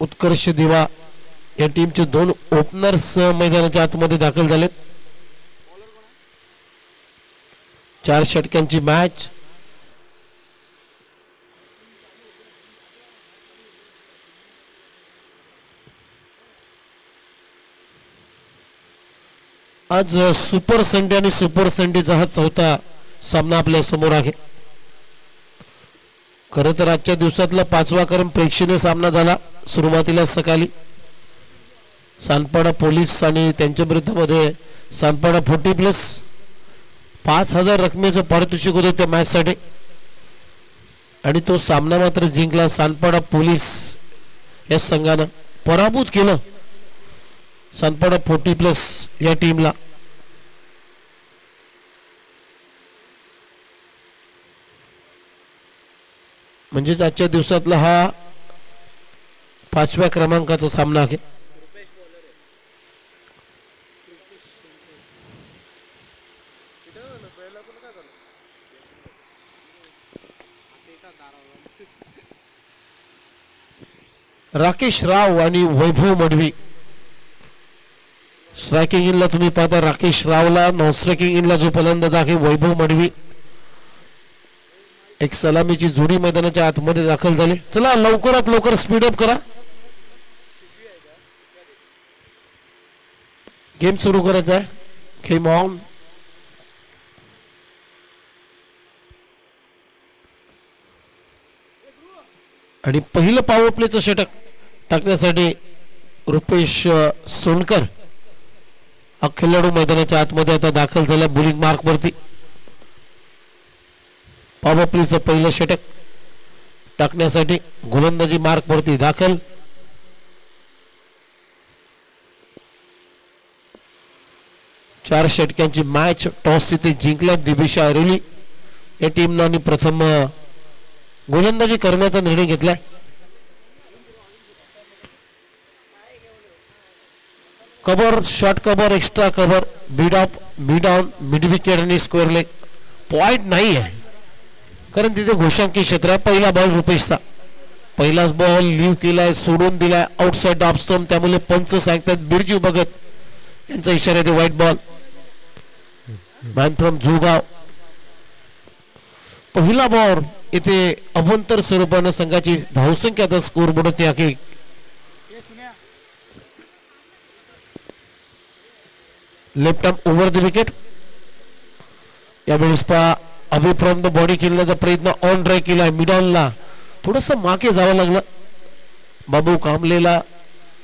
उत्कर्ष दिवा या टीमचे दोन ओपनर्स मैदानाच्या आतमध्ये दाखल झाले. 4 षटकांची मॅच. आज सुपर संडे आणि सुपर संडेचा हा चौथा सामना आपल्या समोर आहे. खरं तर आजच्या दिवसातला 5वा क्रम प्रेक्षणीय सामना झाला. सुरुवातीला सकाळी सानपाडा पोलीस आणि त्यांच्या विरुद्धमध्ये सानपाडा 40+ 5,000 रकमेचं पारितोषिक होतं त्या मॅच साठी आणि तो सामना मात्र जिंकला. सानपाडा पोलीस या संघानं पराभूत केलं सानपाडा 40+ या टीमला. म्हणजेच आजच्या दिवसातला हा 5व्या क्रमांकाचा सामना आहे. राकेश राव आणि वैभव मडवी स्ट्रायकिंग इनला तुम्ही पाहता. राकेश रावला नॉन स्ट्रायकिंग इनला जो फलंदाज आहे वैभव मडवी. एक सलामीची जोडी मैदानाच्या आतमध्ये दाखल झाली. चला लवकरात लवकर स्पीड अप करा. गेम सुरू करायचा आहे. Game on. आणि पहिलं पॉवर प्लेचं षटक टाकण्यासाठी रुपेश सोनकर हा खेळाडू मैदानाच्या आतमध्ये आता दाखल झाला बॉलिंग मार्क वरती. पॉवर प्लेचं पहिलं षटक टाकण्यासाठी गोलंदाजी मार्क वरती दाखल. चार षटकांची मॅच. टॉस तिथे जिंकला दिबिशा ऐरोली या टीमनं आणि प्रथम गोलंदाजी करण्याचा निर्णय घेतलाय. Cover, short cover, extra cover, bead of, Beed on, mid wicket आणि स्क्वेअर लेग. पॉइंट नाही आहे कारण तिथे घोषांकी क्षेत्र आहे. पहिला बॉल रुपेशचा. पहिलाच बॉल लीव केलाय, सोडून दिलाय आउटसाइड ऑफ स्टंप. त्यामुळे पंच सांगतात बिरजू भगत यांचा इशारा आहे white ball. Man from Jogwa. पहिला बॉल इथे अभंतर स्वरूपानं संघाची धावसंख्या आता स्कोर बोर्डवरती आहे. Left arm over the wicket. यावेळेस पहा अभि फ्रॉम द बॉडी खेळण्याचा प्रयत्न ऑन ड्राय केला. मिडॉनला थोडस मागे जावं लागलं. बाबू कांबलेला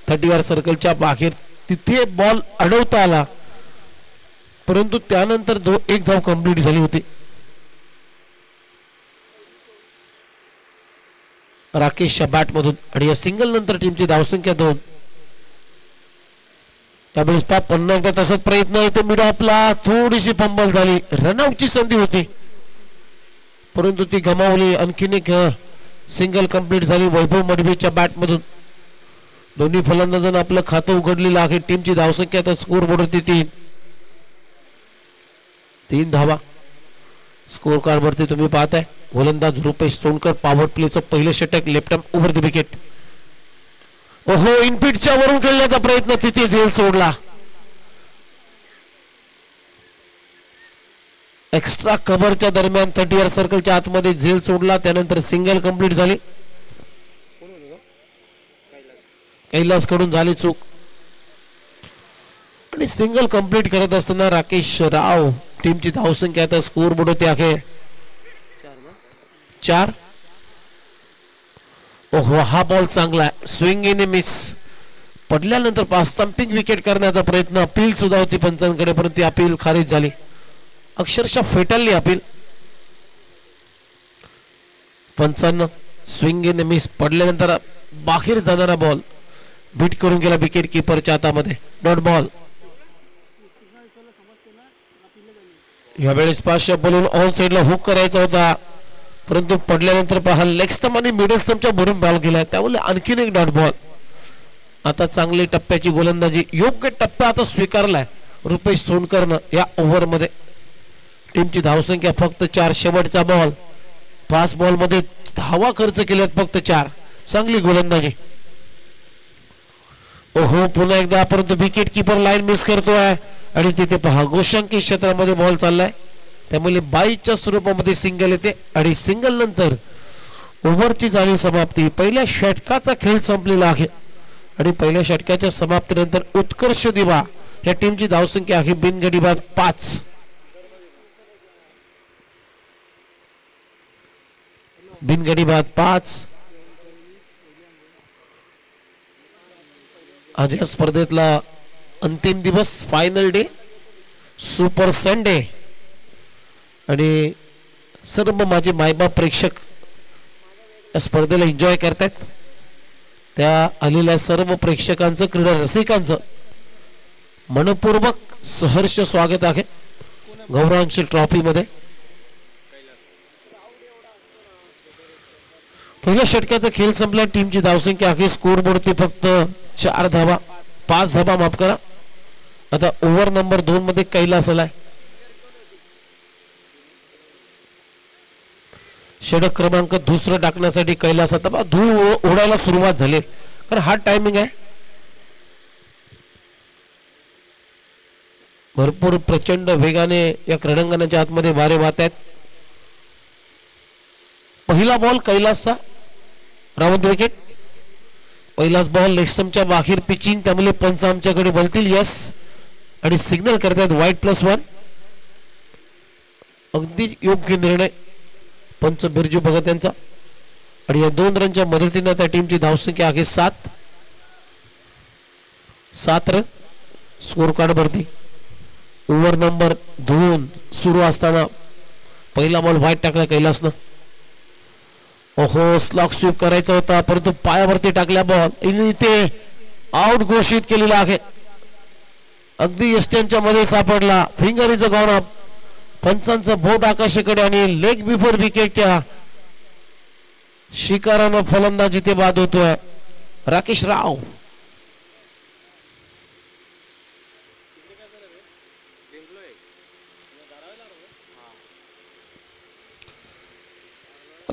30 सर्कलच्या बाहेर तिथे बॉल अडवता आला परंतु त्यानंतर एक धाव कंप्लीट झाली होती. राकेशच्या बॅट मधून आणि या सिंगल नंतर टीमची धावसंख्या 2. त्यावेळेस पुन्हा एकदा तसाच प्रयत्न. इथे मिड ऑफला थोडीशी फंबल झाली. रनआउटची संधी होती परंतु ती गमावली. आणखीन एक सिंगल कंप्लीट झाली वैभव मडवीच्या बॅट मधून. दोन्ही फलंदाजांना आपलं खातं उघडलेलं आहे. टीमची धावसंख्या आता स्कोर बोर्डवरती 3 धावा स्कोर कार्ड वरती तुम्ही पाहताय. गोलंदाज रुपेश सोनकर. पॉवर प्लेचं पहिलं षटक left arm over the wicket. ओहो, इनफिटच्या वरून खेळण्याचा प्रयत्न तिथे झेल सोडला. एक्स्ट्रा कव्हरच्या दरम्यान 30 सर्कलच्या आतमध्ये झेल सोडला. त्यानंतर सिंगल कंप्लीट झाली. कैलास कडून झाली चूक आणि सिंगल कंप्लीट करत असताना राकेश राव टीमची धावसंख्या आता स्कोर बोर्डवरती आहे 4. ओहो, हा बॉल चांगला आहे. Swing in a miss. पडल्यानंतर स्टंपिंग विकेट करण्याचा प्रयत्न. अपील सुद्धा होती पंचांकडे परंतु ती अपील खारिज झाली. अक्षरशः फेटाळली अपील. पंचांना स्विंग इन ए मिस. पडल्यानंतर बाहेर जाणारा बॉल बीट करून गेला विकेट किपरच्या हातामध्ये. Dot ball. यावेळेस 5 बॉलून ऑन साइडला हुक करायचा होता परंतु पडल्यानंतर पहा लेग स्टंप आणि मिडल स्टंपच्या भरून बॉल गेला. त्यामुळे आणखीन एक डॉट बॉल. आता चांगली टप्प्याची गोलंदाजी. योग्य टप्पा आता स्वीकारलाय रुपेश सोनकरनं या ओव्हर मध्ये. टीमची धावसंख्या फक्त 4. शेवटचा बॉल. 5 बॉल मध्ये धावा खर्च केल्यात फक्त 4. चांगली गोलंदाजी. ओहो पुन्हा एकदा परंतु विकेट किपर लाईन मिस करतोय आणि तिथे पहा गोशांकी क्षेत्रामध्ये बॉल चाललाय त्यामुळे 22च्या स्वरूपामध्ये सिंगल येते आणि सिंगल नंतर ओव्हरची झाली समाप्ती. पहिल्या षटकाचा खेळ संपलेला आहे आणि पहिल्या षटकाच्या समाप्तीनंतर उत्कर्ष दिवा या टीमची धावसंख्या आहे बिनगडी बाद 5. बिनगडी बाद 5. आज या स्पर्धेतला अंतिम दिवस फायनल डे सुपर संडे आणि सर्व माझे मायबाप प्रेक्षक या स्पर्धेला एन्जॉय करतात. त्या आलेल्या सर्व प्रेक्षकांचं क्रीडा रसिकांचं मनपूर्वक सहर्ष स्वागत आहे गौरवांश ट्रॉफी मध्ये. पहिल्या षटकाचा खेळ संपला. टीमची धावसंख्या आहे स्कोर बोर्डती फक्त 4 धावा 5 धावा माफ करा. आता ओव्हर नंबर 2 मध्ये कैलास आलाय. षटक क्रमांक दुसरं टाकण्यासाठी कैलास आता धूळ उडायला सुरुवात झाली कारण हा टायमिंग आहे. भरपूर प्रचंड वेगाने या क्रीडांगणाच्या आतमध्ये वारे वाहत आहेत. पहिला बॉल कैलासचा रावंत विकेट. पहिलाच बॉल लेग स्टंपच्या बाहेर पिचिंग त्यामुळे पंच आमच्याकडे बोलतील यस आणि सिग्नल करतात वाईट +1. अगदी योग्य निर्णय पंच बिरजू भगत यांचा आणि या 2 रनच्या मदतीने त्या टीमची धावसंख्या आहे 7 रन स्कोर कार्ड वरती. ओव्हर नंबर 2 सुरू असताना पहिला बॉल वाईट टाकला कैलासनं. ओहो स्लॉक स्वीप करायचा होता परंतु पायावरती टाकल्या बॉल इथे आउट घोषित केलेला आहे. अगदी एस्टनच्या मध्ये सापडला. Finger is gone up. पंचांचं बोट आकाशाकडे आणि लेग बिफोर विकेटच्या शिकारानं फलंदाज इथे बाद होतोय राकेश राव.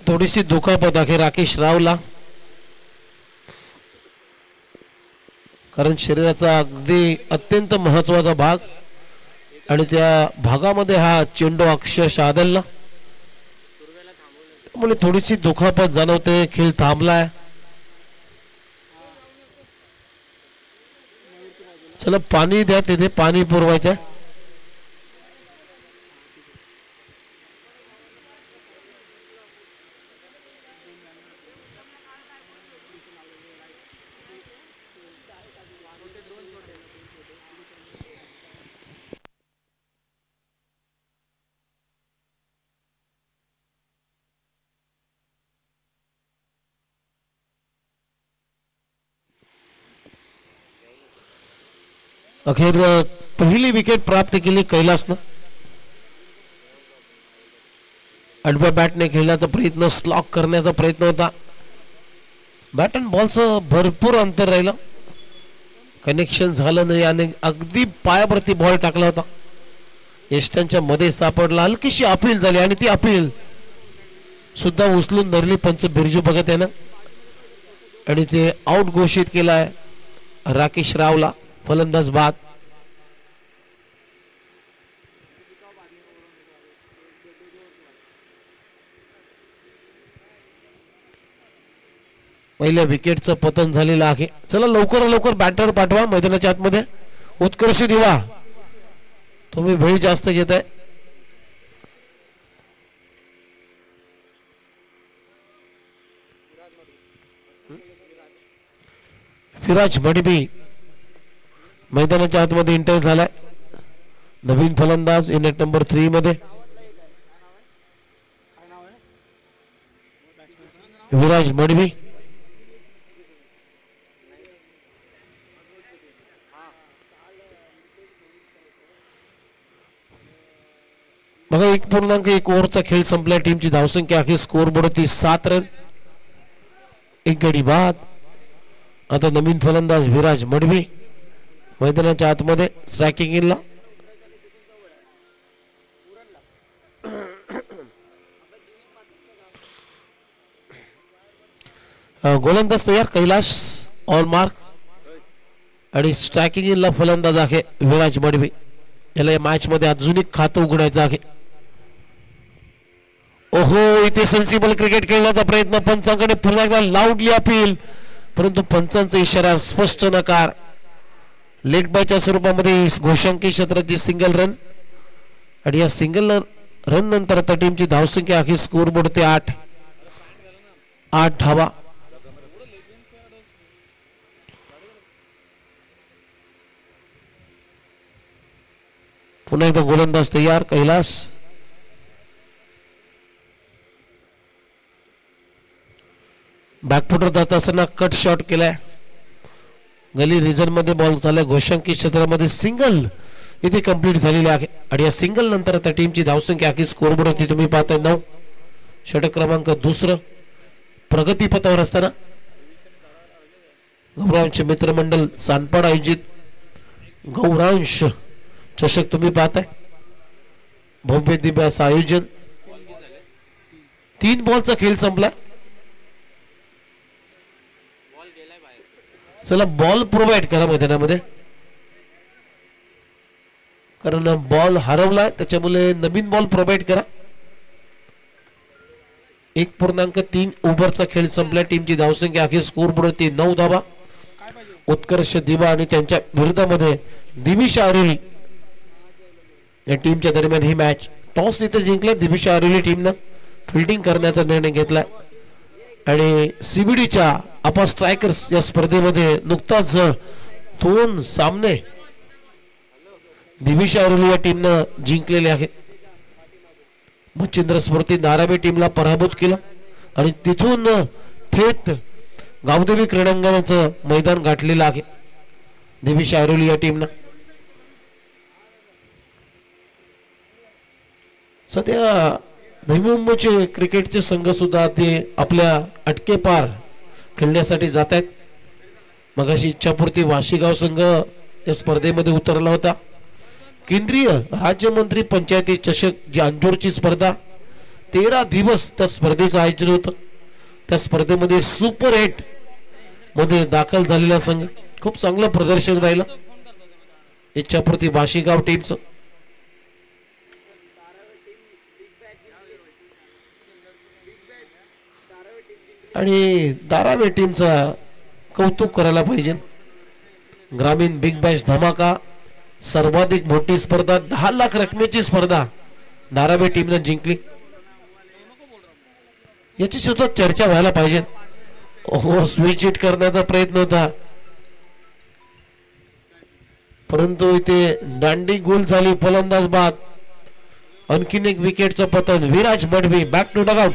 थोडीशी दुखापत आहे राकेश रावला कारण शरीराचा अगदी अत्यंत महत्वाचा भाग आणि त्या भागामध्ये हा चेंडू अक्षरशः आदलला त्यामुळे थोडीशी दुखापत जाणवते. खेळ थांबलाय. चला पाणी द्या तिथे पाणी पुरवायचं. अखेर पहिली विकेट प्राप्त केली कैलासनं. आडव्या बॅटने खेळण्याचा प्रयत्न स्लॉक करण्याचा प्रयत्न होता. बॅट अँड बॉलचं भरपूर अंतर राहिलं. कनेक्शन झालं नाही आणि अगदी पायावरती बॉल टाकला होता. एस्टनच्या मध्ये सापडला. हलकीशी अपील झाली आणि ती अपील सुद्धा उचलून धरली पंच बिरजू भगत यानं आणि ते आउट घोषित केलाय राकेश रावला. फलंदाज बाद. पहिल्या विकेटचं पतन झालेलं आहे. चला लवकर लवकर बॅटर पाठवा मैदानाच्या आतमध्ये. उत्कर्ष दिवा तुम्ही वेळ जास्त घेताय. फिराज मडबी मैदानाच्या आतमध्ये एंटर झालाय. नवीन फलंदाज युनिट नंबर 3 मध्ये विराज मडवी. बघा 1.1 ओव्हरचा खेळ संपला. टीमची धावसंख्या आहे स्कोर बोर्ड 7 रन 1 गडी बाद. आता नवीन फलंदाज विराज मडवी मैदानाच्या आतमध्ये स्ट्रायकिंग इनला. गोलंदाज तयार कैलाश ऑल मार्क. आणि स्ट्रायकिंग इनला फलंदाज आहे विराज मडवी. याला या मॅच मध्ये अजून एक खातं उघडायचं आहे. ओहो, इथे सेन्सिबल क्रिकेट खेळण्याचा प्रयत्न, पंचांकडे पुन्हा एकदा लाऊडली अपील, परंतु पंचांचा इशारा स्पष्ट नकार. लेग बायच्या स्वरूपामध्ये घोषांकी क्षेत्राची सिंगल रन आणि या सिंगल रन नंतर आता टीमची धावसंख्या आहे स्कोरबोर्ड ते 8 धावा. पुन्हा एकदा गोलंदाज तयार कैलास. बॅकफुटर जात असताना कट शॉट केलाय. गली रिजन मध्ये बॉल झालाय. घोषांकी क्षेत्रामध्ये सिंगल इथे कंप्लीट झालेली आहे आणि या सिंगल नंतर आता टीमची धावसंख्या आहे स्कोरबोर्ड तुम्ही पाहताय 9. षटक क्रमांक 2 प्रगतीपथावर असताना गौरांश मित्रमंडळ सानपाड आयोजित गौरांश चषक तुम्ही पाहताय. भव्य दिव्य असं आयोजन. 3 बॉलचा खेळ संपला. चला बॉल प्रोव्हाइड करा मैदानामध्ये, कारण बॉल हरवलाय त्याच्यामुळे नवीन बॉल प्रोव्हाइड करा. 1.3 ओव्हरचा खेळ संपला. टीमची धावसंख्या आहे स्कोरबोर्डवरती 9 धावा. उत्कर्ष दिवा आणि त्यांच्या विरोधामध्ये दिविश आरोली या टीमच्या दरम्यान ही मॅच. टॉस इथे जिंकला दिविश आरोली टीमनं. फिल्डिंग करण्याचा निर्णय घेतला आणि सीबीडीच्या अपा स्ट्रायकर्स या स्पर्धेमध्ये नुकताच 2 सामने दिविश आरोली या टीमनं जिंकलेले आहेत. मच्छिंद्र स्मृती नाराबे टीमला पराभूत केलं आणि तिथून थेट गावदेवी क्रीडांगणाचं मैदान गाठलेलं आहे दिविश आरोली या टीमनं. सध्या नवी मुंबईचे क्रिकेटचे संघ सुद्धा ते आपल्या अटकेपार खेळण्यासाठी जात आहेत. मगाशी इच्छापूर्ती वाशीगाव संघ या स्पर्धेमध्ये उतरला होता. केंद्रीय राज्यमंत्री पंचायती चषक जी अंजूरची स्पर्धा 13 दिवस त्या स्पर्धेचं आयोजन होतं. त्या स्पर्धेमध्ये सुपर 8 मध्ये दाखल झालेला संघ खूप चांगलं प्रदर्शन राहिलं इच्छापूर्ती वाशीगाव टीमचं. आणि दारावे टीमचा कौतुक करायला पाहिजे. ग्रामीण बिग बॅश धमाका सर्वाधिक मोठी स्पर्धा 10 लाख रकमेची स्पर्धा दारावे टीमने जिंकली. याची सुद्धा चर्चा व्हायला पाहिजे. हो, स्विच हिट करण्याचा प्रयत्न होता परंतु इथे दांडी गोल झाली. फलंदाज बाद. आणखीन एक विकेटचं पतन. Viraj Madvi back to dugout.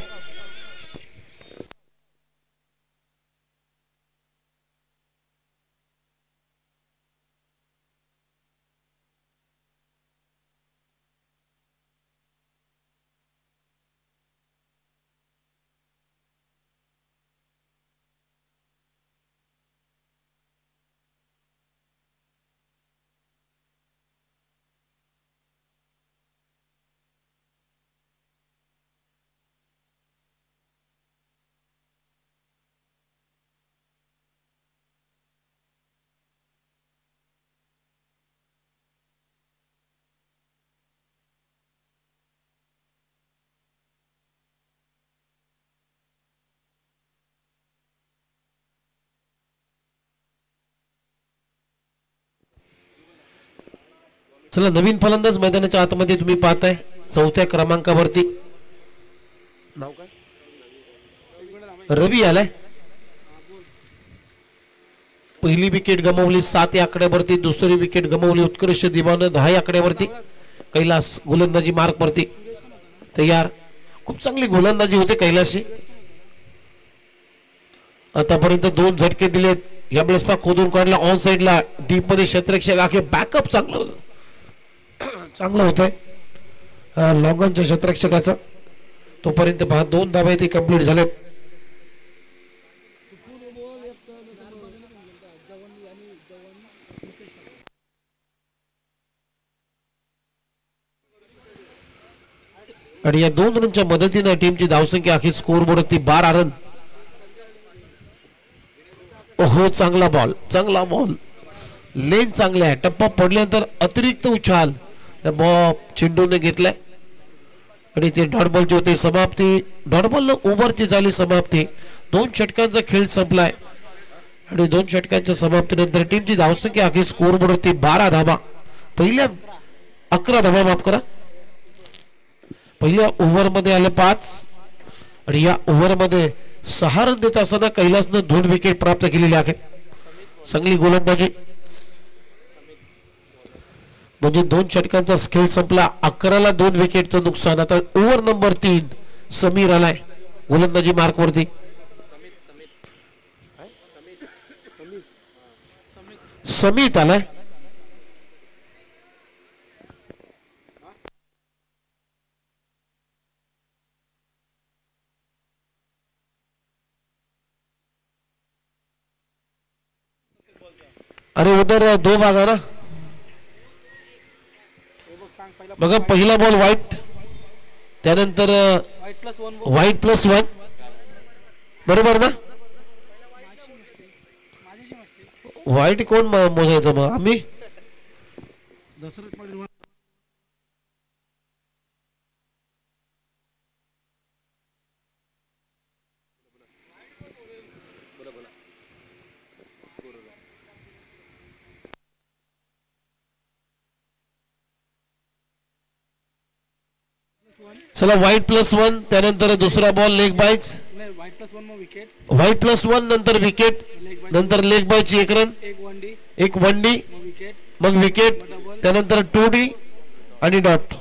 चला नवीन फलंदाज मैदानाच्या आतमध्ये तुम्ही पाहताय 4थ्या क्रमांकावरती नाव काय रवी आलाय. पहिली विकेट गमावली 7 या आकड्यावरती. दुसरी विकेट गमावली उत्कर्ष दिवानं 10 या आकड्यावरती. कैलास गोलंदाजी मार्क वरती तयार. खूप चांगली गोलंदाजी होते कैलासची. आतापर्यंत 2 झटके दिलेत. यावेळेस पा खोदून काढला ऑन साइडला डीप मध्ये क्षेत्ररक्षक आहे. बॅकअप चांगलं होतंय लॉंगनच्या क्षेत्ररक्षकाचा. तोपर्यंत 2 धावा इथे कंप्लीट झाले. आणि या 2 रनच्या मदतीने टीमची धावसंख्या आहे स्कोरबोर्डवरती 12 रन. ओहो, चांगला बॉल लेन चांगले आहे. टप्पा पडल्यानंतर अतिरिक्त उछाल चेंडूने घेतलाय आणि ते डॉट बॉलची होते समाप्ती. डॉट बॉल ओव्हरची झाली समाप्ती. 2 षटकांचा खेळ संपलाय आणि 2 षटकांच्या समाप्तीनंतर टीमची धावसंख्या आखी स्कोरबोर्डवरती 12 धावा. पहिल्या 11 धावा माफ करा. पहिल्या ओव्हरमध्ये आले 5 आणि या ओव्हरमध्ये 6 रन देत असताना कैलासनं 2 विकेट प्राप्त केलेली आहे. चांगली गोलंदाजी म्हणजे 2 षटकांचा खेळ संपला. 11ला 2 विकेटचं नुकसान. आता ओव्हर नंबर 3 समीर आलाय गोलंदाजी मार्कवरती. समित आलाय. अरे उधर 2 भागा ना बघा. पहिला बॉल व्हाईट, त्यानंतर व्हाईट प्लस 1 बरोबर ना. व्हाईट कोण मोजायचं मग आम्ही. चला व्हाईट प्लस 1 त्यानंतर दुसरा बॉल लेग बाईच. व्हाईट प्लस 1 नंतर विकेट, नंतर लेग बायची 1 रन, एक वनडी, मग विकेट, त्यानंतर 2D आणि डॉट.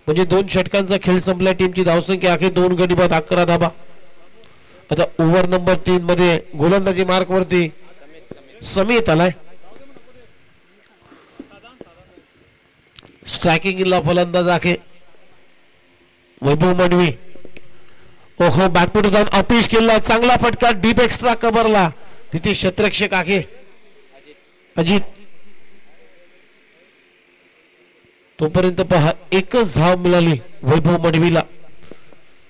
म्हणजे 2 षटकांचा खेळ संपला. टीमची धावसंख्या अखेर 2 गडी बाद 11 धाबा. आता ओव्हर नंबर 3 मध्ये गोलंदाजी मार्क वरती समित आलाय. स्ट्रायकिंगला फलंदाज आहे वैभव मंडवी. ओहो बॅकफूट जाऊन अपीश केला. चांगला फटका डीप एक्स्ट्रा कव्हरला. तिथे क्षेत्ररक्षक आहे अजित. तोपर्यंत पहा एकच धाव मिळाली वैभव मंडवीला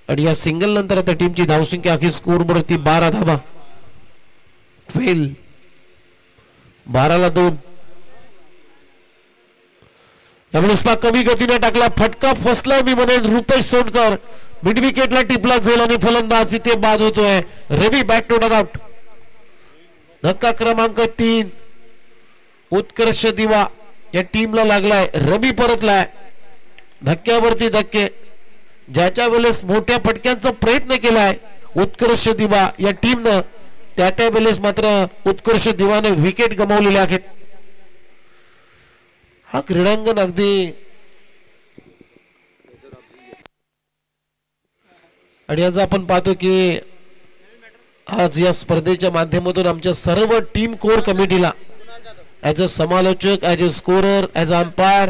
आणि या सिंगल नंतर आता टीमची धावसंख्या अखेर स्कोरबोर्डवरती 12 धावा. फेल 12ला 2. यावेळेस कमी गतीने टाकला फटका फसला. मी म्हणेन रुपेश सोनकर मिड विकेटला टिपला जाईल आणि फलंदाज इथे बाद होतोय. रवी बॅक टू डगआउट. धक्का क्रमांक 3 उत्कर्ष दिवा या टीमला लागलाय. रवी परतलाय. धक्क्यावरती धक्के. ज्याच्या वेळेस मोठ्या फटक्यांचा प्रयत्न केलाय उत्कर्ष दिवा या टीमनं, त्या वेळेस मात्र उत्कर्ष दिवाने विकेट गमावलेले आहेत. हा क्रीडांगण अगदी आणि आज आपण पाहतो की आज या स्पर्धेच्या माध्यमातून आमच्या सर्व टीम कोर कमिटीला ॲज अ समालोचक, as a scorer, as a umpire,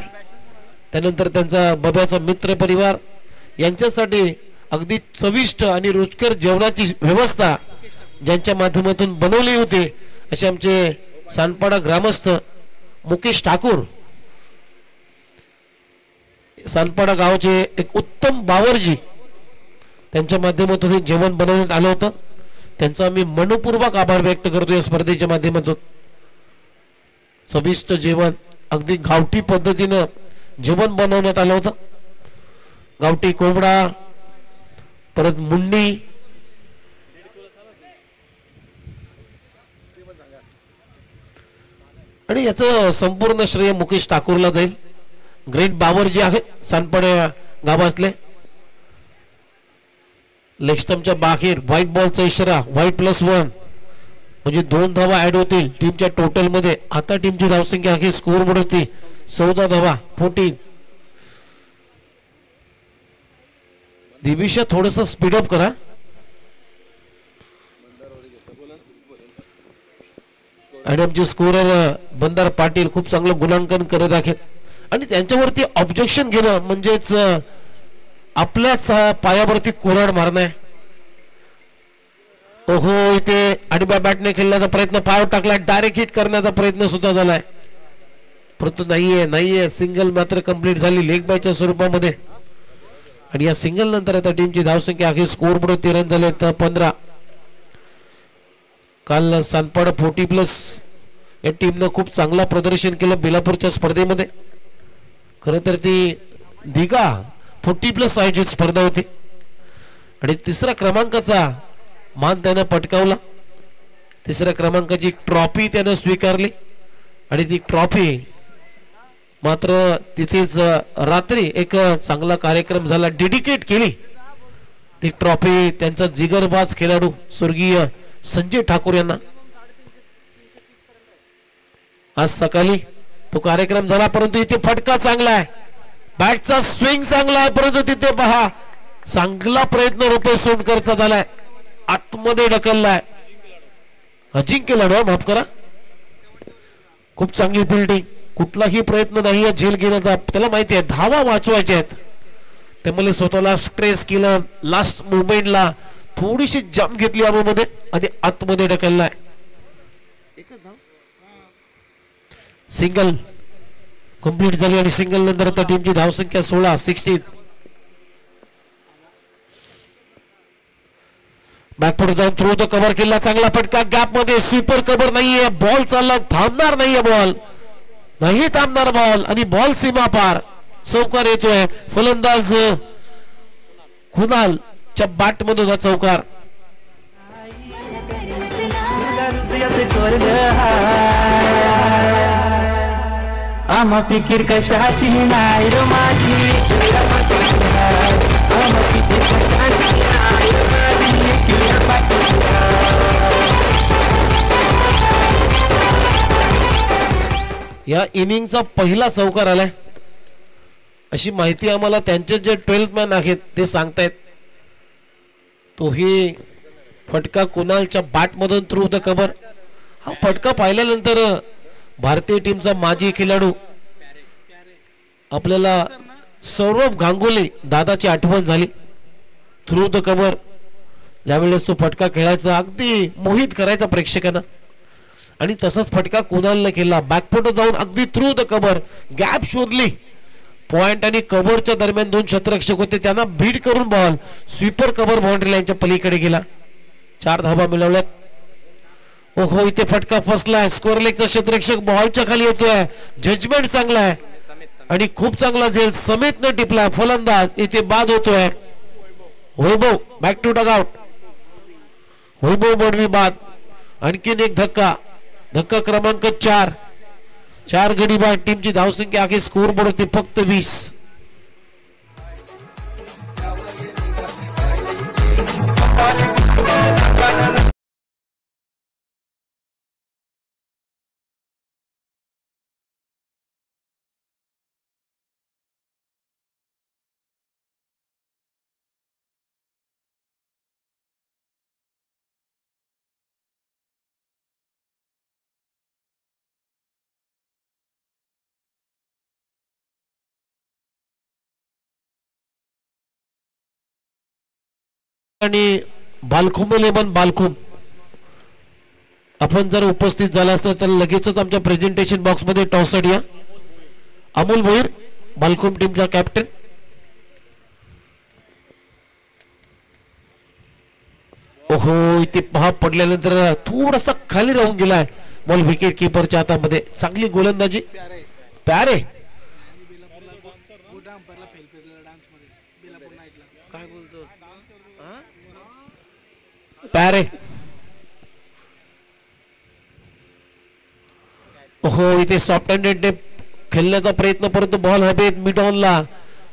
त्यानंतर त्यांचा बब्याचा मित्र परिवार यांच्यासाठी अगदी चविष्ट आणि रुचकर जेवणाची व्यवस्था ज्यांच्या माध्यमातून बनवली होती असे आमचे सानपाडा ग्रामस्थ मुकेश ठाकूर, सानपाडा गावचे एक उत्तम बावरजी, त्यांच्या माध्यमातून हे जेवण बनवण्यात आलं होतं. त्यांचा आम्ही मनपूर्वक आभार व्यक्त करतो. या स्पर्धेच्या माध्यमातून चविष्ट जेवण अगदी गावठी पद्धतीनं जेवण बनवण्यात आलं होतं. गावठी कोंबडा, परत मुंडी, आणि याचं संपूर्ण श्रेय मुकेश ठाकूरला जाईल. ग्रेट बावरजी आहेत सानपाड्या गावातले. लेग स्टंपच्या बाहेर व्हाईट बॉलचा इशारा. व्हाईट प्लस 1 म्हणजे 2 धावा ऍड होतील टीमच्या टोटल मध्ये. आता टीमची धावसंख्या आहे स्कोर बोर्ड होती 14 धावा 14. दिविशा थोडस स्पीडअप करा. आणि आमचे स्कोरर बंदार पाटील खूप चांगलं गुणांकन करत आहेत आणि त्यांच्यावरती ऑब्जेक्शन घेणं म्हणजेच आपल्याच पायावरती कोराड मारणं. ओहो इथे आडव्या बॅटने खेळण्याचा प्रयत्न, पायावर टाकला, डायरेक्ट हिट करण्याचा प्रयत्न सुद्धा झालाय, परंतु नाहीये. सिंगल मात्र कंप्लीट झाली लेग बायच्या स्वरूपामध्ये. आणि या सिंगल नंतर आता टीमची धावसंख्या आहे स्कोर बोर्ड 13 झाले तर 15. काल सानपाडा 40+ या टीमनं खूप चांगलं प्रदर्शन केलं बेलापूरच्या स्पर्धेमध्ये. खरं तर ती दिघा 40+ आयोजित स्पर्धा होती आणि तिसऱ्या क्रमांकाचा मान त्यानं पटकावला. तिसऱ्या क्रमांकाची ट्रॉफी त्यानं स्वीकारली आणि ती ट्रॉफी मात्र तिथेच रात्री एक चांगला कार्यक्रम झाला, डेडिकेट केली ती ट्रॉफी त्यांचा जिगरबाज खेळाडू स्वर्गीय संजय ठाकूर यांना. आज सकाळी तो कार्यक्रम झाला, परंतु इथे फटका चांगला आहे, बॅटचा स्विंग चांगला आहे, परंतु तिथे पहा चांगला प्रयत्न रुपये सोनकरचा झालाय, आतमध्ये ढकललाय. अजिंक्य लढवा माफ करा, खूप चांगली फिल्डिंग, कुठलाही प्रयत्न नाही झेल घेण्याचा. त्याला माहिती आहे धावा वाचवायच्या आहेत, त्यामुळे स्वतःला स्ट्रेस केलं, लास्ट मुवमेंटला थोडीशी जंप घेतली आतमध्ये आणि आतमध्ये ढकललाय. सिंगल कंप्लीट झाली आणि सिंगल नंतर आता टीमची धावसंख्या 16. बॅकफुट जाऊन थ्रू द कव्हर केला, चांगला फटका गॅप मध्ये, स्वीपर कव्हर नाहीये, बॉल चालला, थांबणार नाहीये, बॉल नाही थांबणार बॉल आणि बॉल सीमा पार. चौकार येतोय, फलंदाज कुणालच्या बॅट मधून हा चौकार. आम्हा फिकीर कशाची नाही रो माझी, आम्हा फिकीर कशाची नाही रो माझी. या इनिंगचा पहिला चौकार आलाय अशी माहिती आम्हाला त्यांचे जे 12th मॅन आहेत ते सांगतायत. तोही फटका कुणालच्या बॅट मधून थ्रू द कव्हर. हा फटका पाहिल्यानंतर भारतीय टीमचा माजी खेळाडू आपल्याला सौरभ गांगुली दादाची आठवण झाली. थ्रू द कव्हर ज्यावेळेस तो फटका खेळायचा, अगदी मोहित करायचा प्रेक्षकांना, आणि तसंच फटका कुणालने केला. बॅकफुट जाऊन अगदी थ्रू द कव्हर, गॅप शोधली, पॉइंट आणि कव्हरच्या दरम्यान दोन क्षेत्ररक्षक होते, त्यांना भीड करून बॉल स्वीपर कव्हर बाउंड्री लाईनच्या पलीकडे गेला. 4 धावा मिळवल्यात. ओहो इथे फटका फसलाय, स्कोअर लेगचा क्षेत्ररक्षक बॉलच्या खाली येतोय, जजमेंट चांगला आहे आणि खूप चांगला झेल समेत न टिपलाय, फलंदाज इथे बाद होतोय. वैभव बॅक टू डग आउट, वैभव बडवी बाद. आणखीन एक धक्का, धक्का क्रमांक 4 गडी बाद. टीमची धावसंख्या आखी स्कोर बोर्ड होती फक्त 20. आणि बालखुम लेमन बालखुम आपण जर उपस्थित झाला असता तर लगेचच आमच्या प्रेझेंटेशन बॉक्स मध्ये टॉसड या. अमोल भोईर बालखुम टीमचा कॅप्टन. ओहो इथे पहा पडल्यानंतर थोडासा खाली राहून गेलाय बॉल विकेट कीपरच्या हातामध्ये. चांगली गोलंदाजी प्यारे. प्यारे हो इथे सॉफ्ट हँडेडने खेळण्याचा प्रयत्न, परंतु बॉल हवेत मिड ऑनला.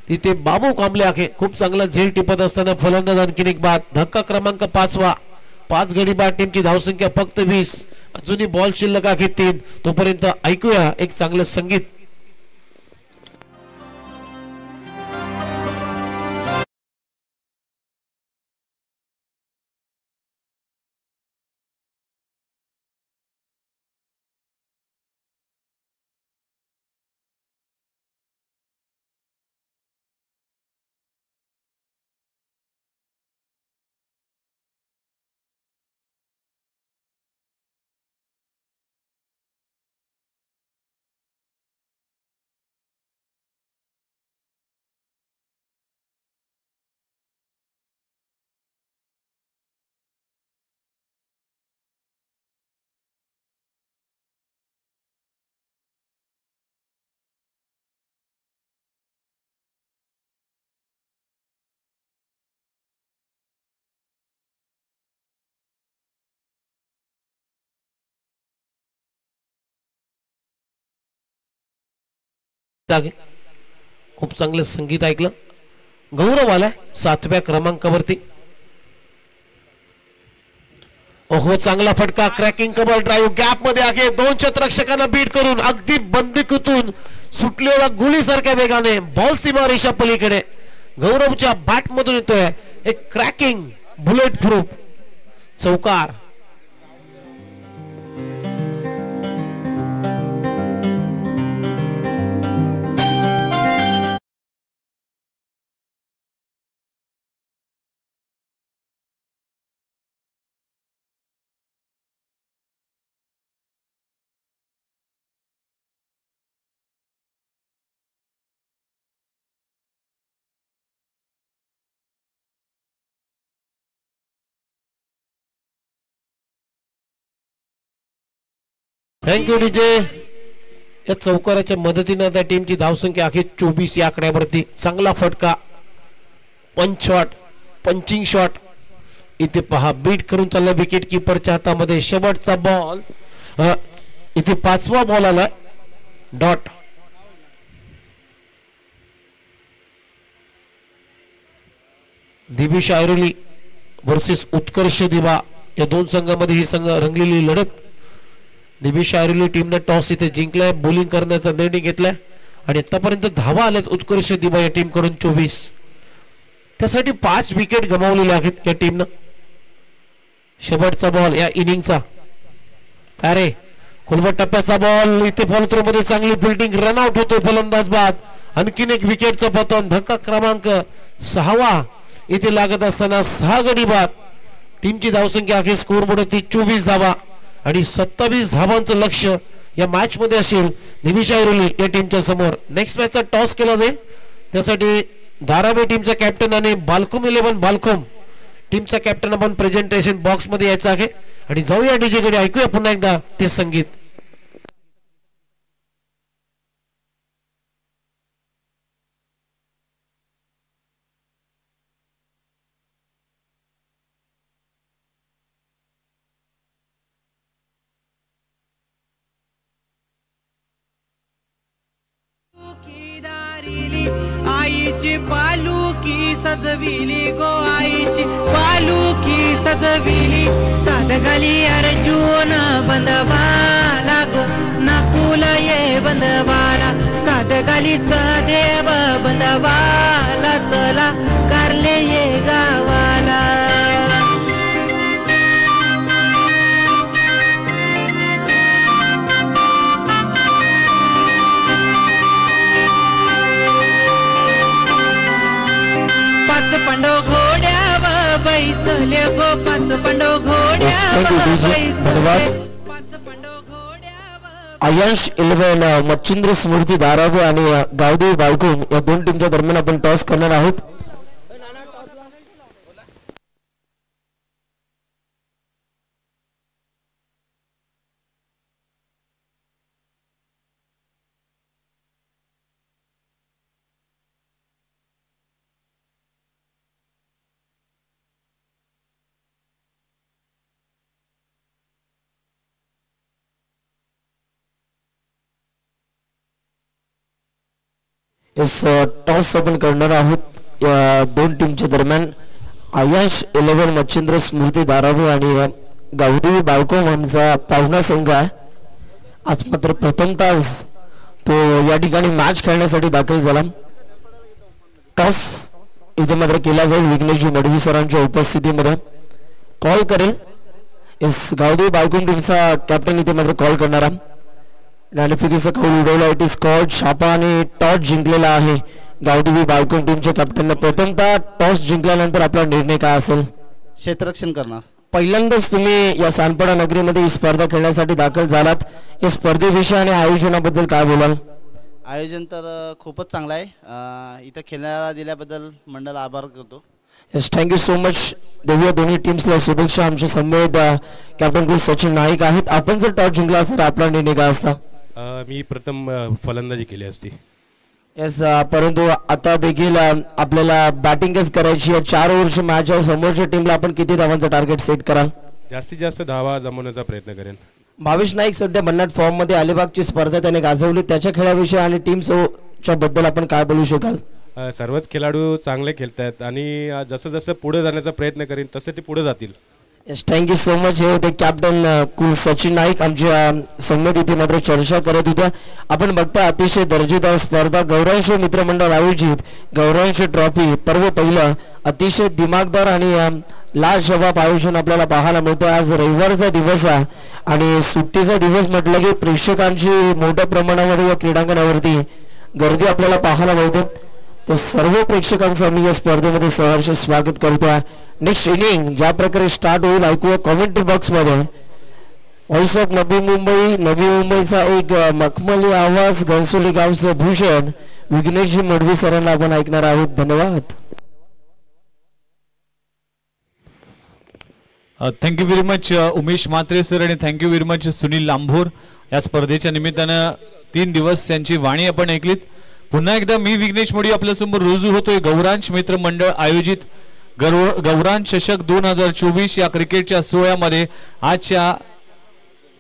तिथे बाबू कांबळे आखे खूप चांगला झेल टिपत असताना फलंदाज आणखीन एक बाद. धक्का क्रमांक 5 गडी बाद. टीमची धावसंख्या फक्त 20. अजूनही बॉल शिल्लक आहे 3. तोपर्यंत ऐकूया एक चांगलं संगीत. आहे. खूप चांगलं संगीत ऐकलं. गौरव आलाय 7व्या क्रमांकावरती. ओहो चांगला फटका, क्रॅकिंग कबल ड्राईव्ह गॅप मध्ये आहे. 2 क्षेत्ररक्षकांना बीट करून अगदी बंदिकीतून सुटलेल्या गुळीसारख्या वेगाने बॉल सीमा रेषा पलीकडे गौरवच्या बॅट मधून येतोय एक क्रॅकिंग बुलेट प्रूफ चौकार. Thank you DJ. या चौकाराच्या मदतीने त्या टीमची धावसंख्या आहे 24 या आकड्यावरती. चांगला फटका, पंचिंग शॉट इथे पहा. बीट करून चालला विकेट किपरच्या हातामध्ये. शेवटचा बॉल इथे 5वा बॉल आला डॉट. दिविश आयरोली वर्सेस उत्कर्ष दिवा या 2 संघांमध्ये ही संघ रंगलेली लढत. दिविश आयरोली टीमने टॉस इथे जिंकलाय, बॉलिंग करण्याचा निर्णय घेतलाय आणि आतापर्यंत धावा आल्यात उत्कर्ष दिवा या टीम कडून 24. त्यासाठी 5 विकेट गमावलेले आहेत या टीमनं. शेवटचा बॉल या इनिंगचा. अरे खोलवर टप्प्याचा बॉल इथे फॉल थ्रो मध्ये चांगली फिल्डिंग, रनआउट होतोय फलंदाज बाद. आणखीन एक विकेटचा पतन. धक्का क्रमांक 6वा इथे लागत असताना 6 गडी बाद. टीमची धावसंख्या आहे स्कोर बोर्डवरती 24 धावा आणि 27 धावांचं लक्ष या मॅच मध्ये असेल दिविश आयरोली या टीमच्या समोर. नेक्स्ट मॅचचा टॉस केला जाईल. त्यासाठी धारावी टीमचा कॅप्टन आणि बालकोम 11 बालकोम टीमचा कॅप्टन आपण प्रेझेंटेशन बॉक्स मध्ये यायचं आहे आणि जाऊया डीजे कडे. ऐकूया पुन्हा एकदा ते संगीत. आईची पालुकी सजविली गो, आईची पालुकी सजविली. साधगाली अर्जुन बंधवाला गो, नकुल ये बंधवाला. साधगाली सदेव बंधवाला, चला कारले ये गावाला. पाच पांडव घोड्याव बैसले गो, 5 पांडव घोड्याव बैसले. 5 पांडव घोड्याव. आयंश 11 मच्छिंद्र स्मृती धारावी आणि गावदेवी बाळकुम या 2 टीमच्या दरम्यान आपण टॉस करणार आहोत. इस टॉस आपण करणार आहोत या 2 टीमच्या दरम्यान. आयंश 11 मच्छिंद्र स्मृती धारावी आणि गावदेवी बाळकोम यांचा पाहुणा संघ आहे. आज मात्र प्रथमतः तो या ठिकाणी मॅच खेळण्यासाठी दाखल झाला. टॉस इथे मात्र केला जाईल विघ्नेशजी मडवी सरांच्या उपस्थितीमध्ये. कॉल करेल इस गावदेवी बाळकोम टीमचा कॅप्टन इथे मात्र कॉल करणार आहे. नाणेफेकीचा कौल उडवला. इट इज कॉल्ड छापा आणि टॉस जिंकलेला आहे गावदेवी बाळकोम टीमच्या कॅप्टनने. प्रथमतः टॉस जिंकल्यानंतर आपला निर्णय काय असेल? क्षेत्ररक्षण करणार. पहिल्यांदाच तुम्ही या सानपाडा नगरीमध्ये ही स्पर्धा खेळण्यासाठी दाखल झालात. या स्पर्धेविषयी आणि आयोजनाबद्दल काय बोलाल? आयोजन तर खूपच चांगलं आहे. इथं खेळायला दिल्याबद्दल मंडळ आभार करतो. Yes, thank you so much. देऊया दोन्ही टीम्सला शुभेच्छा. आमच्या समवेत कॅप्टन कोच सचिन नाईक आहेत. आपण जर टॉस जिंकला असता तर आपला निर्णय काय असता? मी प्रथम फलंदाजी केली असती. येस, परंतु आता देखील आपल्याला बॅटिंगच करायची आहे. 4 ओव्हरची मॅच आहे. समोरच्या टीमला आपण किती धावांचा टार्गेट सेट कराल? जास्तीत जास्त धावा जमवण्याचा प्रयत्न करेन. भावेश नाईक सध्या भन्नाट फॉर्म मध्ये. अलिबागची स्पर्धा त्याने गाजवली. त्याच्या खेळाविषयी आणि च्या बद्दल आपण काय बोलू शकाल? सर्वच खेळाडू चांगले खेळत आहेत आणि जसं जसं पुढे जाण्याचा प्रयत्न करीन तसे ते पुढे जातील. Yes, thank you so much. हे होते कॅप्टन कुल सचिन नाईक आमच्या संमत इथे मात्र चर्चा करत होत्या. आपण बघता अतिशय दर्जेदार स्पर्धा गौरांश मित्रमंडळ आयोजित गौरांश ट्रॉफी पर्व पहिलं अतिशय दिमागदार आणि लाजवाब आयोजन आपल्याला पाहायला मिळतं. आज रविवारचा दिवस आहे आणि सुट्टीचा दिवस म्हटलं की प्रेक्षकांची मोठ्या प्रमाणावर या क्रीडांगणावरती गर्दी आपल्याला पाहायला मिळते. तर सर्व प्रेक्षकांचं आम्ही या स्पर्धेमध्ये सहर्ष स्वागत करतोय. नेक्स्ट इनिंग ज्या प्रकारे स्टार्ट होईल ऐकूया कॉमेंट्री बॉक्समध्ये. व्हॉइस ऑफ नवी मुंबईचा एक मखमली आवाज घनसोली गावचं भूषण विघ्नेशजी मडवी सरांना आपण ऐकणार आहोत. धन्यवाद. Thank you very much Umesh Mhatre sir आणि थँक्यू व्हेरी मच सुनील लांभोर. या स्पर्धेच्या निमित्तानं 3 दिवस त्यांची वाणी आपण ऐकलीत. पुन्हा एकदा मी विघ्नेश मोडी आपल्यासमोर रुजू होतोय. गौरांश मित्र मंडळ आयोजित गौरांश चषक 2024 या क्रिकेटच्या सोहळ्यामध्ये आजच्या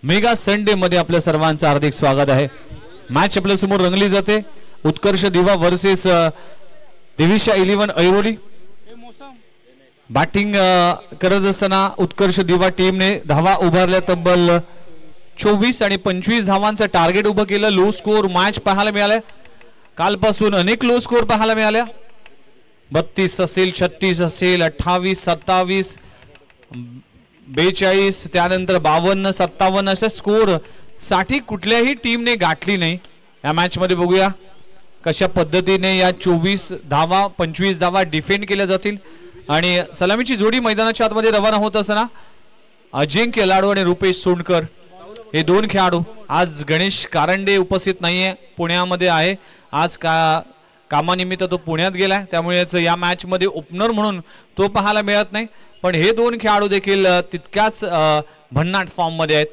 मेगा संडे मध्ये आपल्या सर्वांचं हार्दिक स्वागत आहे. मॅच आपल्यासमोर रंगली जाते. उत्कर्ष दिवा वर्सेस दिविशा 11 ऐरोली. बॅटिंग करत असताना उत्कर्ष दिवा टीमने धावा उभारल्या. तब्बल 24 आणि 25 धावांचं टार्गेट उभं केलं. लो स्कोर मॅच पाहायला मिळाल्या. कालपासून अनेक लो स्कोर पाहायला मिळाल्या. 32 असेल, 36 असेल, 28, 27, 42, त्यानंतर 52, 57 अशा स्कोर साठी कुठल्याही टीमने गाठली नाही या मॅच मध्ये. बघूया कशा पद्धतीने या 24 धावा 25 धावा डिफेंड केल्या जातील. आणि सलामीची जोडी मैदानाच्या आतमध्ये रवाना होत असताना अजिंक्य लाडू आणि रुपेश सोंडकर हे 2 खेळाडू. आज गणेश कारंडे उपस्थित नाहीये, पुण्यामध्ये आहे आज. कामानिमित्त तो पुण्यात गेलाय, त्यामुळे या मॅच मध्ये ओपनर म्हणून तो पाहायला मिळत नाही. पण हे 2 खेळाडू देखील तितक्याच भन्नाट फॉर्म मध्ये आहेत.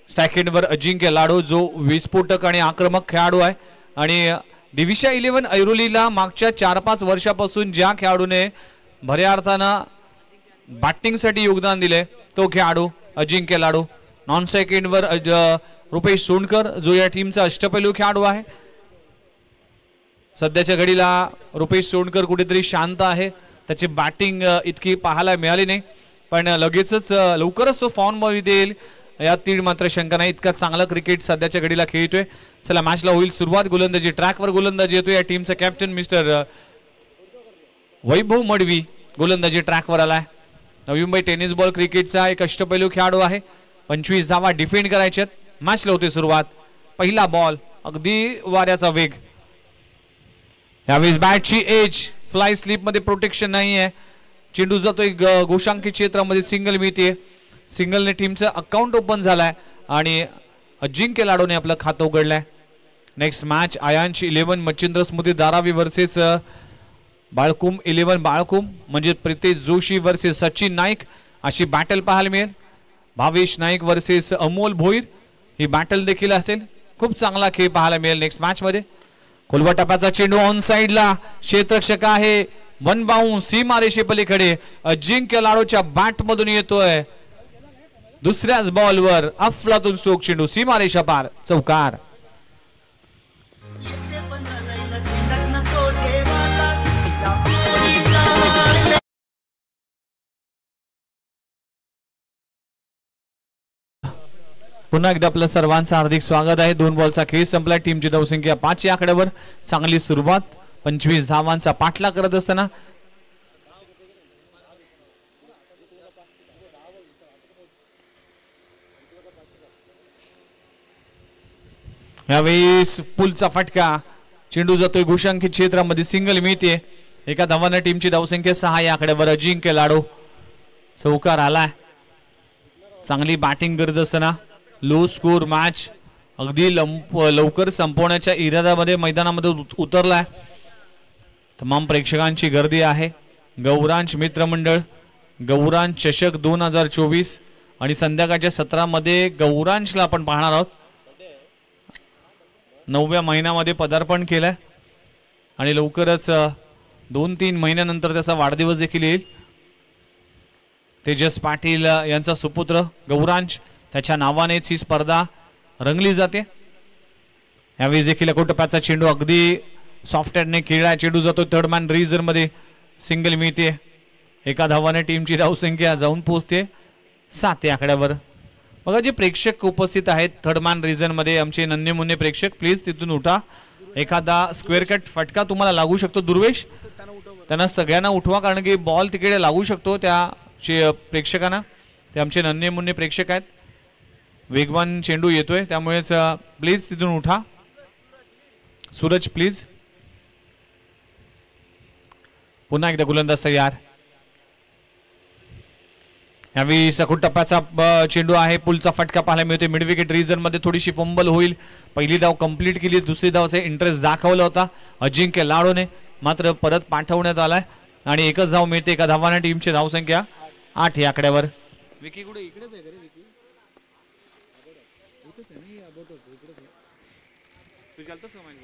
स्टॅकेटवर अजिंक्य लाडू जो विस्फोटक आणि आक्रमक खेळाडू आहे आणि दिविशा 11 ऐरोलीला मागच्या 4-5 वर्षापासून ज्या खेळाडूने भऱ्या अर्थानं बॅटिंगसाठी योगदान दिले तो खेळाडू अजिंक्य लाडू. नॉन सेकंडवर रुपेश सोंडकर जो या टीमचा अष्टपैलू खेळाडू आहे. सध्याच्या घडीला रुपेश सोंडकर कुठेतरी शांत आहे. त्याची बॅटिंग इतकी पाहायला मिळाली नाही, पण लगेचच लवकरच तो फॉर्म मध्ये येईल यात तीड मात्र शंका नाही. इतका चांगला क्रिकेट सध्याच्या घडीला खेळतोय. चला मॅचला होईल सुरुवात. गोलंदाजी ट्रॅकवर गोलंदाजी येतोय. या टीमचा कॅप्टन मिस्टर वैभव मडवी गोलंदाजी ट्रॅकवर आलाय. नवी मुंबई टेनिस बॉल क्रिकेटचा एक अष्टपैलू खेळाडू आहे. 25 धावा डिफेंड करायच्यात. मॅचला होते सुरुवात. पहिला बॉल अगदी वाऱ्याचा वेग. यावेळेस बॅटची एज फ्लाय स्लिप मध्ये प्रोटेक्शन नाही आहे. चेंडू जातोय गोशांकी क्षेत्रामध्ये. सिंगल मिळते. सिंगलने टीमचं अकाउंट ओपन झालाय आणि अजिंक्य लाडूने आपलं खातं उघडलंय. नेक्स्ट मॅच आयांश 11 मच्छिंद्र स्मृती धारावी वर्सेस बाळकुम 11 बाळकुम, म्हणजे प्रितेश जोशी वर्सेस सचिन नाईक अशी बॅटल पाहायला मिळेल. भावेश नाईक वर्सेस अमोल भोईर ही बॅटल देखील असेल. खूप चांगला खेळ पाहायला मिळेल नेक्स्ट मॅच मध्ये. खोलवा टप्प्याचा चेंडू ऑन साइडला. क्षेत्ररक्षक आहे 1 बाउंस सीमारेषे पलीकडे. अजिंक्य लाडूच्या बॅट मधून येतोय. दुसऱ्याच बॉलवर अफलातून स्ट्रोक चेंडू सीमारेषा पार. चौकार. पुन्हा एकदा आपलं सर्वांचं हार्दिक स्वागत आहे. 2 बॉलचा खेळ संपला. टीमची धावसंख्या 5 या आकड्यावर. चांगली सुरुवात. 25 धावांचा पाठला करत असताना यावेळेस पुलचा फटका. चेंडू जातोय गोशांकित क्षेत्रामध्ये. सिंगल मिळते. एका धावाने टीमची धावसंख्या 6 या आकड्यावर. अजिंक्य लाडू चौकार आलाय. चांगली बॅटिंग करत असताना लो स्कोर मॅच अगदी लवकर संपवण्याच्या इराद्यामध्ये मैदानामध्ये उतरलाय. तमाम प्रेक्षकांची गर्दी आहे. गौरांश मित्रमंडळ गौरांश चषक 2024 आणि संध्याकाळच्या सत्रामध्ये गौरांशला आपण पाहणार आहोत. 9व्या महिन्यामध्ये पदार्पण केलंय आणि लवकरच 2-3 महिन्यानंतर त्याचा वाढदिवस देखील येईल. तेजस पाटील यांचा सुपुत्र गौरांश त्याच्या नावानेच ही स्पर्धा रंगली जाते. यावेळी देखील कोटप्याचा चेंडू अगदी सॉफ्ट हँडने खेळला, चेंडू जातो थर्ड मॅन रिझन मध्ये, सिंगल मिळते. एका धावाने टीमची धावसंख्या जाऊन पोहोचते 7 या आकड्यावर. बघा जे प्रेक्षक उपस्थित आहेत थर्ड मॅन रिझन मध्ये, आमचे नन्हे मुन्ने प्रेक्षक, प्लीज तिथून उठा. एखादा स्क्वेअर कट फटका तुम्हाला लागू शकतो. दुर्वेश त्यांना सगळ्यांना उठवा, कारण की बॉल तिकडे लागू शकतो त्या प्रेक्षकांना. ते आमचे नन्हे मुन्ने प्रेक्षक आहेत. वेगवान चेंडू येतोय, त्यामुळेच प्लीज तिथून उठा. सूरज प्लीज. पुन्हा एकदा गोलंदाज तयार. यावेळी सखोट टप्प्याचा चेंडू आहे, पुलचा फटका पाहायला मिळतोय. मिड विकेट रिजन मध्ये थोडीशी फंबल होईल. पहिली धाव कंप्लीट केली, दुसरी धावचा इंटरेस्ट दाखवला होता अजिंक्य लाडोने, मात्र परत पाठवण्यात आलाय आणि एकच धाव मिळते. एका धावाने टीमची धावसंख्या 8 या आकड्यावर. विकी कुठे इकडेच आहे का रे? विकी इथेच आहे नाही, इकडेच आहे. तू चालतोस का माहिती?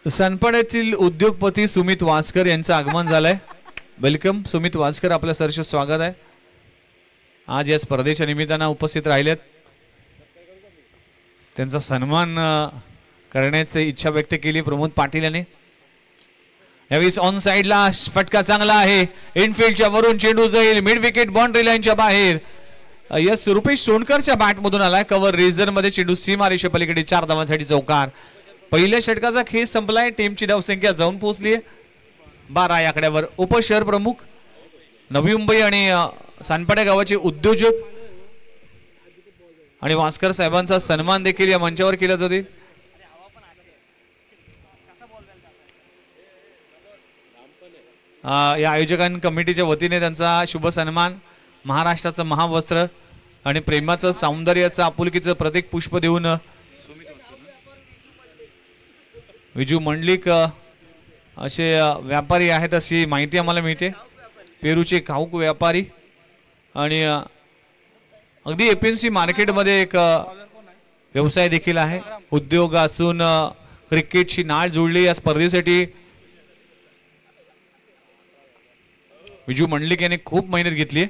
सनपड येथील उद्योगपती सुमित वासकर यांचं आगमन झालंय. वेलकम सुमित वासकर, आपलं सहर्ष स्वागत आहे. आज या स्पर्धेच्या निमित्तानं उपस्थित राहिलेत. त्यांचा सन्मान करण्याची इच्छा व्यक्त केली प्रमोद पाटील यांनी. यावेळी ऑन साइडला फटका चांगला आहे, इनफिल्डच्या वरून चेंडू जाईल मिड विकेट बाउंड्री लाईनच्या बाहेर. यस रुपेश सोनकरच्या बॅट मधून आलाय. कव्हर रिझन मध्ये चेंडू सीमारेषे पलीकडे 4 धावांसाठी चौकार. पहिल्या षटकाचा खेळ संपलाय. टीमची धावसंख्या जाऊन पोहोचली 12 या आकड्यावर. उपशहर प्रमुख नवी मुंबई आणि सानपाड्या गावाचे उद्योजक आणि वासकर साहेबांचा सन्मान देखील या मंचावर केला जातो. या आयोजकां कमिटीच्या वतीने त्यांचा शुभ सन्मान, महाराष्ट्राचं महावस्त्र आणि प्रेमाचं सौंदर्याचं आपुलकीचं प्रतीक पुष्प देऊन विजू मंडलिक असे व्यापारी आहेत अशी माहिती आम्हाला मिळते. पेरूचे घाऊक व्यापारी आणि अगदी एपीएमसी मार्केटमध्ये एक व्यवसाय देखील आहे. उद्योग असून क्रिकेटची नाळ जोडली या स्पर्धेसाठी विजू मंडलिक यांनी खूप मेहनत घेतली.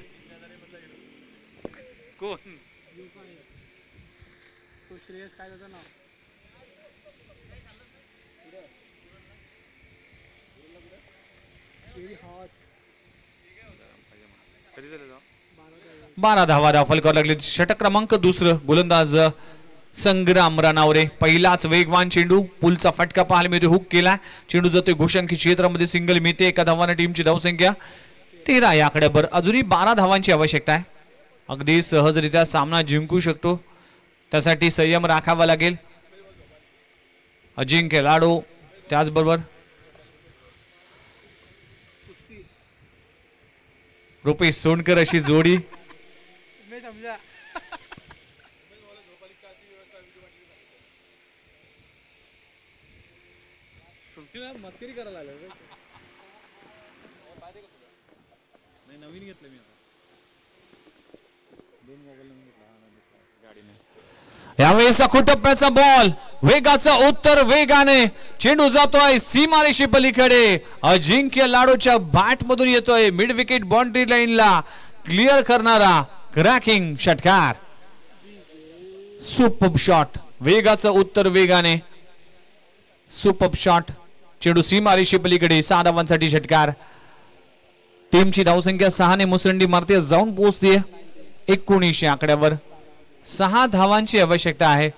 बारा धावा दाखल करावं लागली. षटक क्रमांक 2 गोलंदाज संग्राम राणावरे. पहिलाच वेगवान चेंडू, पुलचा फटका पाहायला मिळतो, हुक केला, चेंडू जातोय घोषांकी क्षेत्रामध्ये, सिंगल मिळते. एका धावाने टीमची धावसंख्या 13 या आकड्यावर. अजूनही 12 धावांची आवश्यकता आहे. अगदी सहजरित्या सामना जिंकू शकतो, त्यासाठी संयम राखावा लागेल. अजिंक्य लाडो त्याचबरोबर रुपेश सोनकर अशी जोडी. मस्करी करायला नवीन घेतलं मी आता. यावेळी सखोट टप्प्याचा बॉल, वेगाचा उत्तर वेगाने, चेंडू जातोय सीमारेषे पलीकडे. अजिंक्य लाडोच्या बॅट मधून येतोय मिड विकेट बाउंड्री लाईनला क्लिअर करणारा क्रॅकिंग षटकार. सुपर शॉट, वेगाचा उत्तर वेगाने, सुपर शॉट, चेंडू सीमारेषे पलीकडे. 6 धावांसाठी षटकार. टीमची धावसंख्या 6 ने मुसंडी मारते जाऊन पोहोचते 19 आकड्यावर. 6 धावांची आवश्यकता आहे.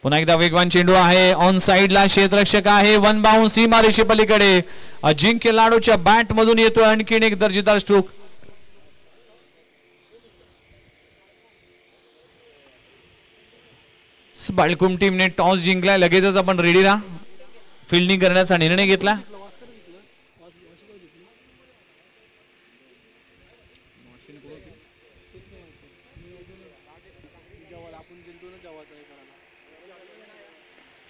पुन्हा एकदा वेगवान चेंडू आहे, ऑन साइडला क्षेत्ररक्षक आहे, वन बाउंस सीमारेषे पलीकडे. अजिंक्य लाडोच्या बॅट मधून येतोय आणखीन एक दर्जेदार स्ट्रोक. बाळकुम टीमने टॉस जिंकला, लगेचच आपण रेडी राहा, फिल्डिंग करण्याचा निर्णय घेतला.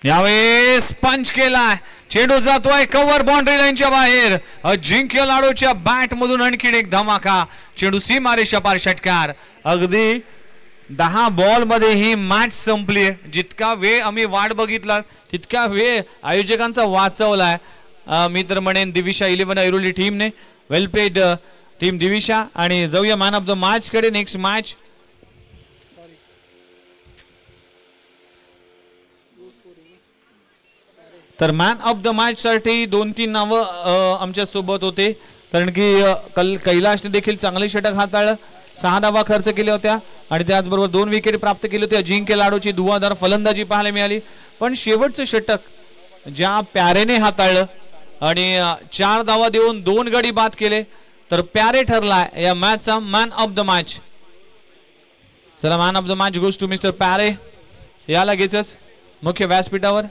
यावेळेस पंच केलाय, चेंडू जातोय कव्हर बाउंड्री लाईनच्या बाहेर. अजिंक्य लाडोच्या बॅट मधून आणखीन एक धमाका, चेंडू सीमारेषा पार षटकार. अगदी 10 बॉल मध्ये ही मॅच संपली आहे. जितका वेळ आम्ही वाट बघितला तितका वेळ आयोजकांचा वाचवलाय. मी तर म्हणेन दिविशा 11 ऐरोली टीमने वेल प्लेड टीम दिविशा. आणि जाऊया मॅन ऑफ द मॅच कडे. नेक्स्ट मॅच तर मॅन ऑफ द मॅच साठी 2-3 नावं आमच्या सोबत होते. कारण की कैलाशने देखील चांगले षटक हाताळलं. 6 धावा खर्च केल्या होत्या आणि त्याचबरोबर 2 विकेट प्राप्त केली होती. अजिंक्य लाडूची धुवाधार फलंदाजी पाहायला मिळाली. पण शेवटचं षटक ज्या प्यारेने हाताळलं आणि 4 धावा देऊन 2 गडी बाद केले तर प्यारे ठरला या मॅचचा मॅन ऑफ द मॅच. चला man of the match goes to mister Pyare. या लगेचच मुख्य व्यासपीठावर.